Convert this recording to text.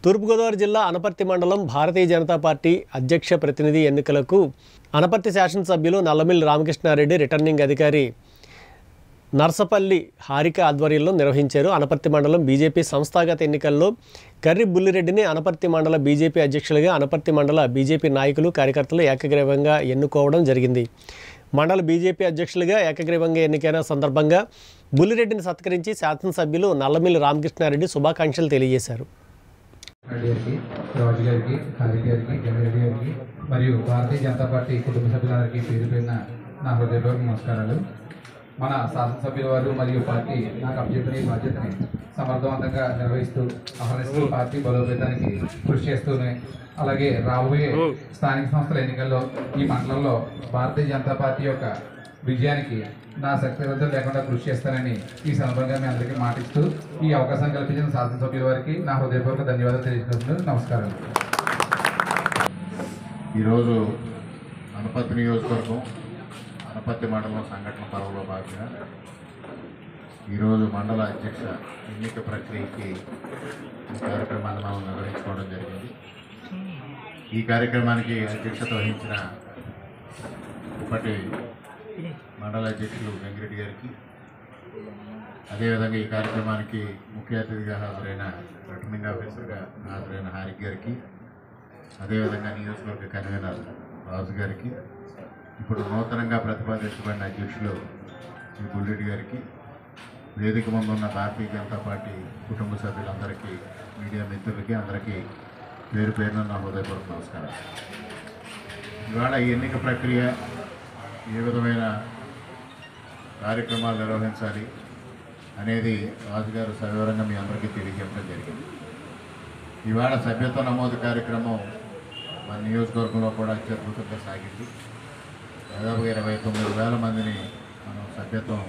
తూర్పుగోదావరి జిల్లా అనపర్తి మండలం భారతీయ జనతా పార్టీ అధ్యక్ష ప్రతినిధి ఎన్నికలకు అనపర్తి శాసనసభ్యులు నల్లమిల్లి రామకృష్ణారెడ్డి రిటర్నింగ్ అధికారి నర్సపల్లి హారిక ఆధ్వర్యంలో నిర్వహించారు. అనపర్తి మండలం బీజేపీ సంస్థాగత ఎన్నికల్లో కర్రి బుల్లిరెడ్డిని అనపర్తి మండల బీజేపీ అధ్యక్షులుగా అనపర్తి మండల బీజేపీ నాయకులు కార్యకర్తలు ఏకగ్రీవంగా ఎన్నుకోవడం జరిగింది. మండల బీజేపీ అధ్యక్షులుగా ఏకగ్రీవంగా ఎన్నికైన సందర్భంగా బుల్లిరెడ్డిని సత్కరించి శాసనసభ్యులు నల్లమిల్లి రామకృష్ణారెడ్డి శుభాకాంక్షలు తెలియజేశారు. రాజు గారికి, హారిక గారికి, గంగారెడ్డి గారికి మరియు భారతీయ జనతా పార్టీ కుటుంబ సభ్యులందరికీ పేరు పేరున నా హృదయపూర్వక నమస్కారాలు. మన శాసనసభ్యుల వారు మరియు పార్టీ నాకు అప్పచెప్పిన ఈ బాధ్యతని సమర్థవంతంగా నిర్వహిస్తూ అహర్నిశలు పార్టీ బలోపేతానికి కృషి చేస్తూనే అలాగే రాబోయే స్థానిక సంస్థల ఎన్నికల్లో ఈ మండలంలో భారతీయ జనతా పార్టీ యొక్క విజయానికి నా శక్తివంతం లేకుండా కృషి చేస్తానని ఈ సందర్భంగా మీ అందరికీ మాటిస్తూ ఈ అవకాశం కల్పించిన శాసనసభ్యుల వారికి నా హృదయపూర్వక ధన్యవాదాలు తెలియజేస్తున్నాను. నమస్కారం. ఈరోజు అనపర్తి నియోజకవర్గం అనపర్తి మండలం సంఘటన పర్వంలో భాగంగా ఈరోజు మండల అధ్యక్ష ఎన్నిక ప్రక్రియకి ఈ కార్యక్రమాన్ని మనం నిర్వహించుకోవడం జరిగింది. ఈ కార్యక్రమానికి అధ్యక్షత వహించిన ఇప్పటి మండల అధ్యక్షులు గంగిరెడ్డి గారికి, అదేవిధంగా ఈ కార్యక్రమానికి ముఖ్య అతిథిగా హాజరైన రిటర్నింగ్ ఆఫీసర్గా హాజరైన హారిక గారికి, అదేవిధంగా నియోజకవర్గ కన్వీనర్ రాజు గారికి, ఇప్పుడు నూతనంగా ప్రతిపాదించబడిన అధ్యక్షులు శ్రీ బుల్రెడ్డి గారికి, వేదిక ముందు ఉన్న భారతీయ జనతా పార్టీ కుటుంబ సభ్యులందరికీ, మీడియా మిత్రులకి అందరికీ పేరు పేరున నా హృదయపూర్వక నమస్కారం. ఇవాళ ఈ ఎన్నిక ప్రక్రియ ఏ విధమైన కార్యక్రమాలు నిర్వహించాలి అనేది రాజుగారు సవివరంగా మీ అందరికీ తెలియజేయడం జరిగింది. ఇవాళ సభ్యత్వ నమోదు కార్యక్రమం మన నియోజకవర్గంలో కూడా అత్యద్భుతంగా సాగింది. దాదాపుగా 29,000 మందిని మనం సభ్యత్వం